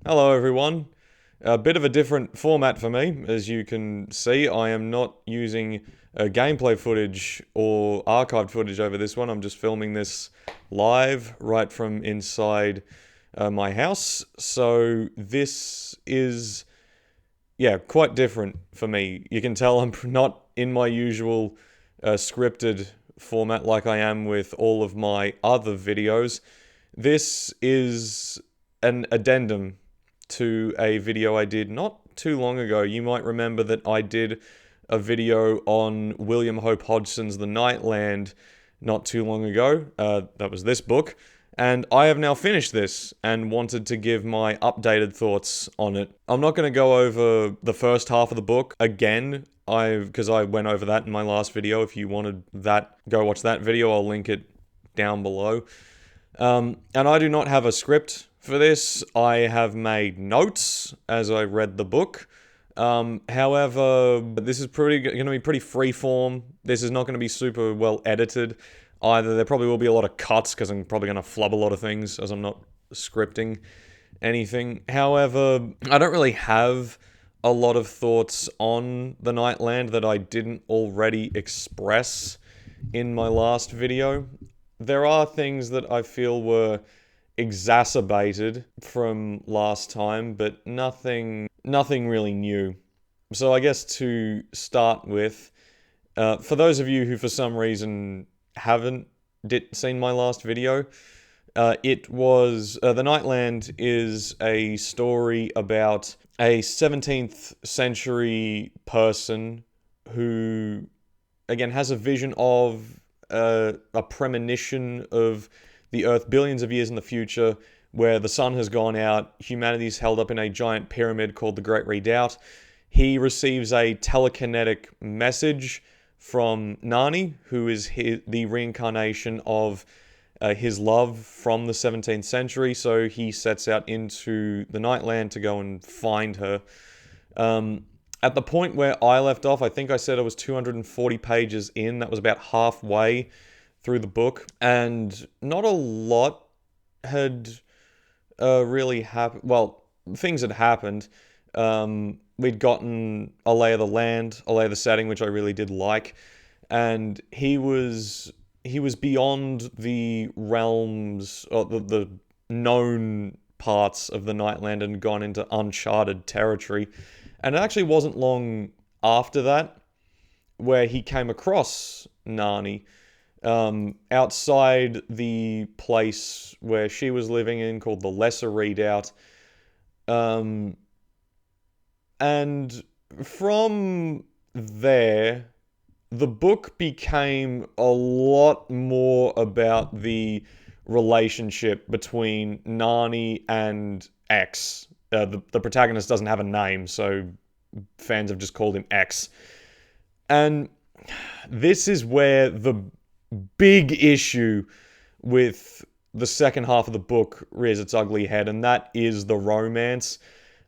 Hello everyone. A bit of a different format for me. As you can see, I am not using gameplay footage or archived footage over this one. I'm just filming this live right from inside my house. So this is, yeah, quite different for me. You can tell I'm not in my usual scripted format like I am with all of my other videos. This is an addendum to a video I did not too long ago. You might remember that I did a video on William Hope Hodgson's The Nightland not too long ago. That was this book. And I have now finished this and wanted to give my updated thoughts on it. I'm not going to go over the first half of the book again, because I went over that in my last video. If you wanted that, go watch that video. I'll link it down below. And I do not have a script for this. I have made notes as I read the book. However, this is going to be pretty freeform. This is not going to be super well edited either. There probably will be a lot of cuts because I'm probably going to flub a lot of things as I'm not scripting anything. However, I don't really have a lot of thoughts on the Nightland that I didn't already express in my last video. There are things that I feel were exacerbated from last time, but nothing really new. So I guess to start with, for those of you who for some reason haven't seen my last video, it was The Nightland is a story about a 17th century person who, again, has a vision of a premonition of the Earth billions of years in the future, where the sun has gone out, humanity's held up in a giant pyramid called the Great Redoubt. He receives a telekinetic message from Nani, who is the reincarnation of his love from the 17th century, so he sets out into the Nightland to go and find her. At the point where I left off, I think I said I was 240 pages in. That was about halfway through the book, and not a lot had really happened. Well, things had happened. We'd gotten a lay of the land, a lay of the setting, which I really did like, and he was beyond the realms, or the known parts of the Nightland, and gone into uncharted territory. And it actually wasn't long after that where he came across Nani outside the place where she was living in, called the Lesser Redoubt. And from there, the book became a lot more about the relationship between Nani and X. The protagonist doesn't have a name, so fans have just called him X. And this is where the big issue with the second half of the book rears its ugly head, and that is the romance.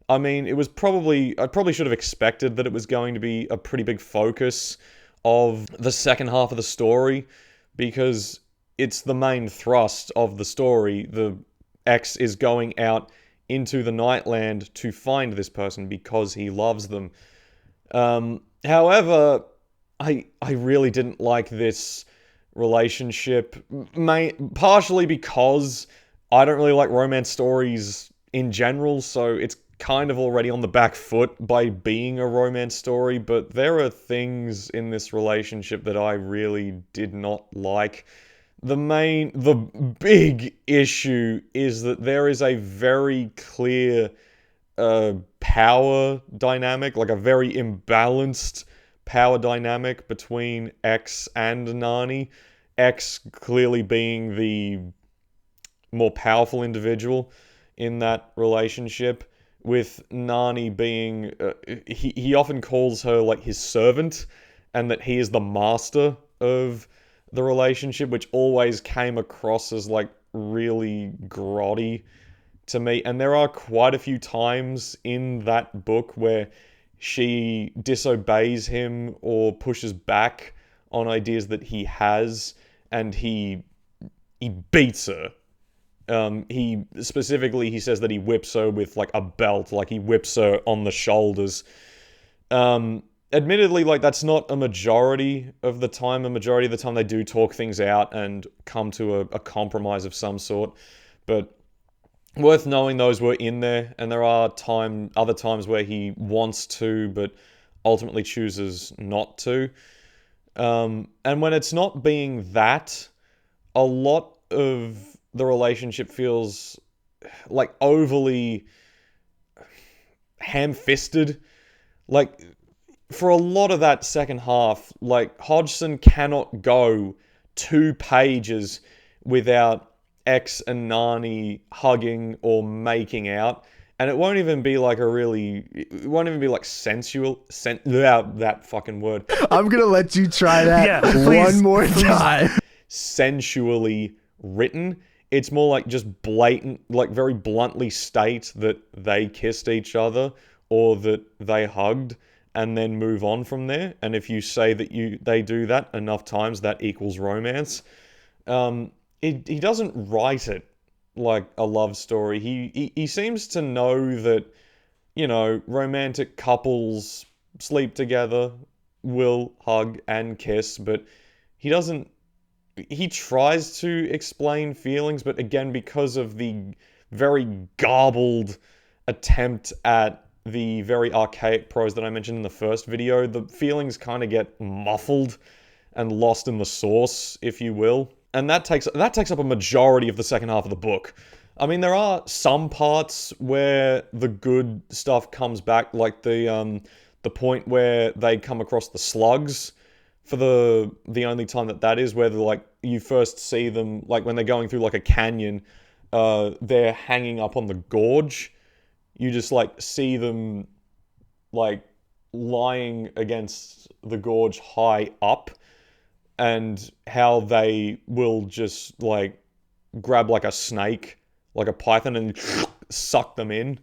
I mean, I probably should have expected that it was going to be a pretty big focus of the second half of the story, because it's the main thrust of the story. The X is going out into the Nightland to find this person because he loves them. However, I really didn't like this relationship, partially because I don't really like romance stories in general, so it's kind of already on the back foot by being a romance story, but there are things in this relationship that I really did not like. The big issue is that there is a very clear power dynamic, like a very imbalanced power dynamic between X and Nani. X clearly being the more powerful individual in that relationship, with Nani being, he often calls her like his servant, and that he is the master of the relationship, which always came across as like really grotty to me. And there are quite a few times in that book where she disobeys him or pushes back on ideas that he has, and he beats her He specifically, he says that he whips her with like a belt, like he whips her on the shoulders. Admittedly, like that's not a majority of the time. A majority of the time they do talk things out and come to a compromise of some sort. But worth knowing those were in there, and there are other times where he wants to, but ultimately chooses not to. And when it's not being that, a lot of the relationship feels like overly ham-fisted. Like, for a lot of that second half, like, Hodgson cannot go 2 pages without X and Nani hugging or making out. And it won't even be like it won't even be like that fucking word. I'm gonna let you try that one more time. Sensually written. It's more like just blatant, like very bluntly state that they kissed each other or that they hugged and then move on from there. And if you say that they do that enough times, that equals romance. He doesn't write it like a love story. He seems to know that, romantic couples sleep together, will hug and kiss, but he doesn't. He tries to explain feelings, but again, because of the very garbled attempt at the very archaic prose that I mentioned in the first video, the feelings kind of get muffled and lost in the sauce, if you will. And that takes up a majority of the second half of the book. I mean, there are some parts where the good stuff comes back, like the point where they come across the slugs, for the only time that is, where you first see them, like when they're going through like a canyon, they're hanging up on the gorge. You just like see them like lying against the gorge high up, and how they will just like grab like a snake, like a python, and suck them in.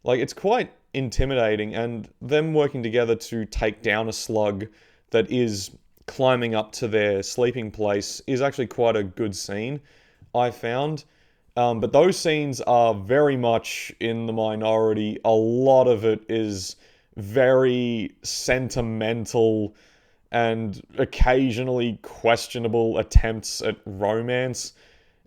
Like, it's quite intimidating, and them working together to take down a slug that is climbing up to their sleeping place is actually quite a good scene, I found. But those scenes are very much in the minority. A lot of it is very sentimental and occasionally questionable attempts at romance.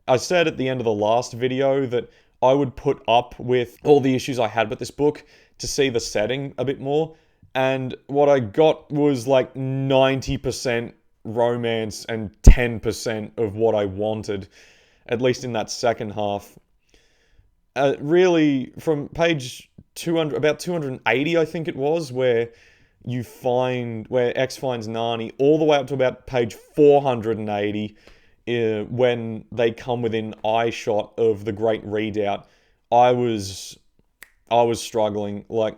I said at the end of the last video that I would put up with all the issues I had with this book to see the setting a bit more. And what I got was like 90% romance and 10% of what I wanted, at least in that second half. Really, from page 200, about 280, I think it was, where X finds Nani, all the way up to about page 480, when they come within eye shot of the Great Redoubt, I was struggling. Like,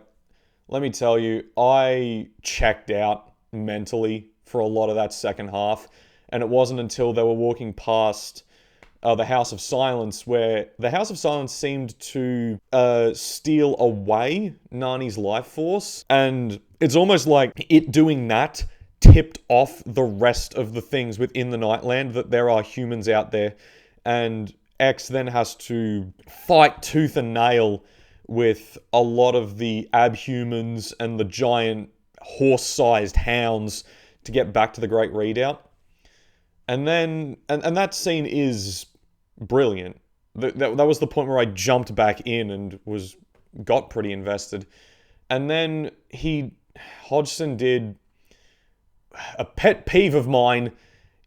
let me tell you, I checked out mentally for a lot of that second half, and it wasn't until they were walking past the House of Silence, where the House of Silence seemed to steal away Nani's life force, and it's almost like it doing that tipped off the rest of the things within the Nightland, that there are humans out there, and X then has to fight tooth and nail with a lot of the abhumans and the giant horse-sized hounds to get back to the Great Redoubt. And then, and that scene is brilliant. That was the point where I jumped back in and got pretty invested. And then Hodgson did a pet peeve of mine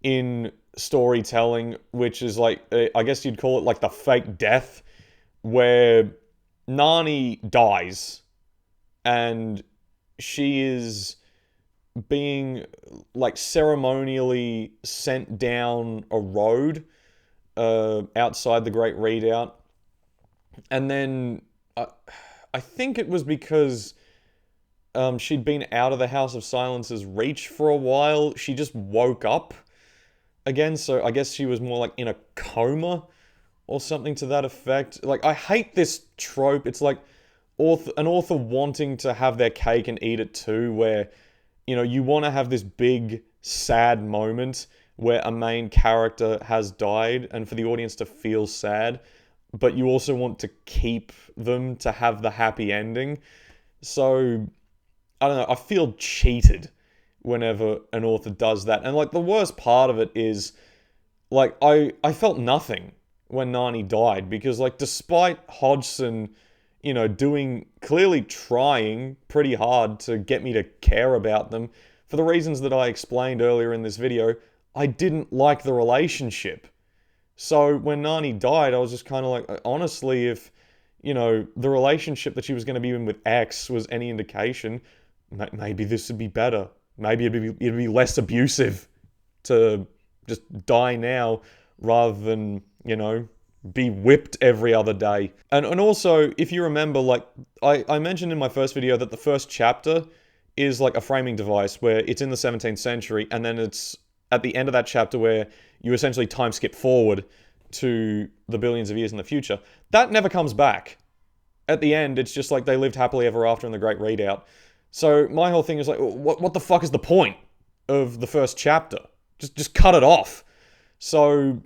in storytelling, which is like, I guess you'd call it like the fake death, where Nani dies and she is being like ceremonially sent down a road outside the Great Redoubt. And then I think it was because she'd been out of the House of Silence's reach for a while. She just woke up again, so I guess she was more like in a coma or something to that effect. Like, I hate this trope. It's like an author wanting to have their cake and eat it too, where, you want to have this big, sad moment where a main character has died and for the audience to feel sad. but you also want to keep them to have the happy ending. So, I don't know, I feel cheated whenever an author does that. And, like, the worst part of it is, like, I felt nothing when Nani died, because, like, despite Hodgson, clearly trying pretty hard to get me to care about them, for the reasons that I explained earlier in this video, I didn't like the relationship. So when Nani died, I was just kind of like, honestly, if, the relationship that she was going to be in with X was any indication, maybe this would be better. Maybe it'd be less abusive to just die now rather than, be whipped every other day. And also, if you remember, like, I mentioned in my first video that the first chapter is like a framing device where it's in the 17th century, and then it's at the end of that chapter where you essentially time skip forward to the billions of years in the future. That never comes back. At the end, it's just like they lived happily ever after in the Great Readout. So my whole thing is like, what the fuck is the point of the first chapter? Just cut it off. So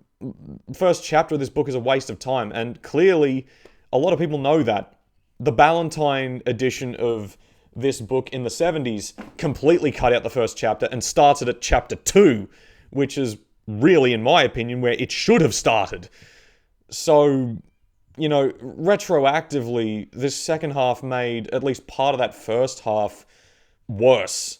first chapter of this book is a waste of time, and clearly a lot of people know that. The Ballantine edition of this book in the 70s completely cut out the first chapter and started at chapter 2, which is really, in my opinion, where it should have started. So, retroactively, this second half made at least part of that first half worse,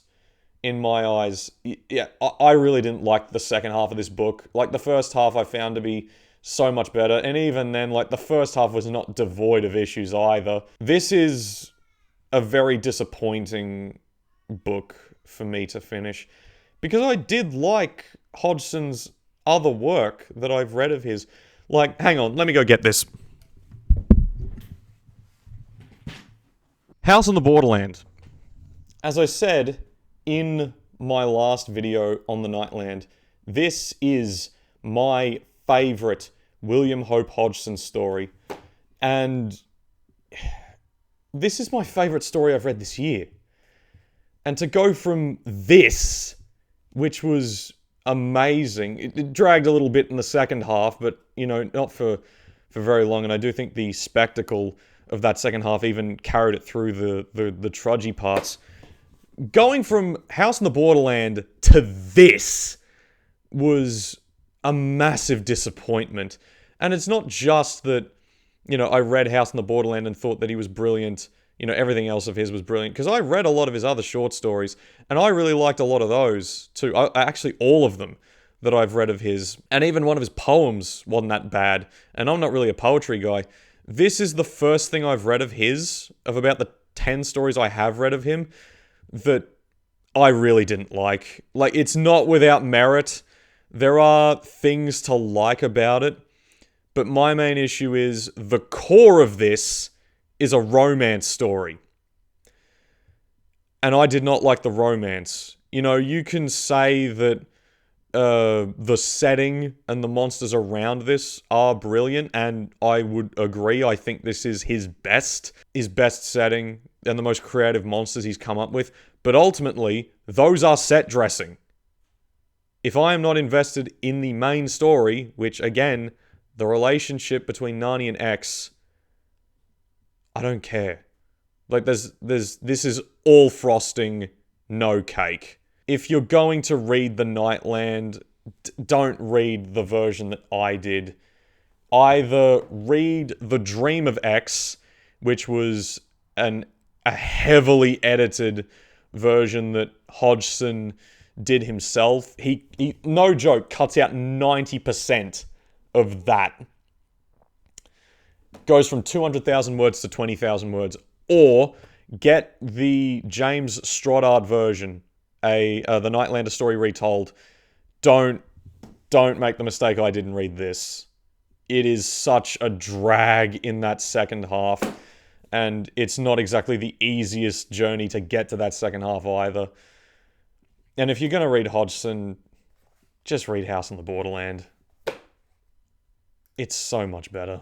in my eyes. Yeah, I really didn't like the second half of this book. Like, the first half I found to be so much better, and even then, like, the first half was not devoid of issues either. This is a very disappointing book for me to finish, because I did like Hodgson's other work that I've read of his. Like, hang on, let me go get this. House on the Borderland. As I said in my last video on the Nightland, this is my favourite William Hope Hodgson story. And this is my favourite story I've read this year. And to go from this, which was amazing, it dragged a little bit in the second half, but, not for very long. And I do think the spectacle of that second half even carried it through the trudgy parts. Going from House on the Borderland to this was a massive disappointment. And it's not just that, I read House on the Borderland and thought that he was brilliant. Everything else of his was brilliant. Because I read a lot of his other short stories, and I really liked a lot of those too. Actually, all of them that I've read of his. And even one of his poems wasn't that bad. And I'm not really a poetry guy. This is the first thing I've read of his, of about the 10 stories I have read of him, that I really didn't like. Like, it's not without merit. There are things to like about it. But my main issue is the core of this is a romance story. And I did not like the romance. You can say that the setting and the monsters around this are brilliant, and I would agree. I think this is his best setting and the most creative monsters he's come up with. But ultimately, those are set dressing. If I am not invested in the main story, which again, the relationship between Nani and X, I don't care. Like, this is all frosting, no cake. If you're going to read the Nightland, don't read the version that I did. Either read The Dream of X, which was a heavily edited version that Hodgson did himself. He no joke, cuts out 90% of that. Goes from 200,000 words to 20,000 words. Or get the James Stoddard version, the Nightlander story retold. Don't make the mistake I didn't read this. It is such a drag in that second half, and it's not exactly the easiest journey to get to that second half either. And if you're going to read Hodgson, just read House on the Borderland. It's so much better.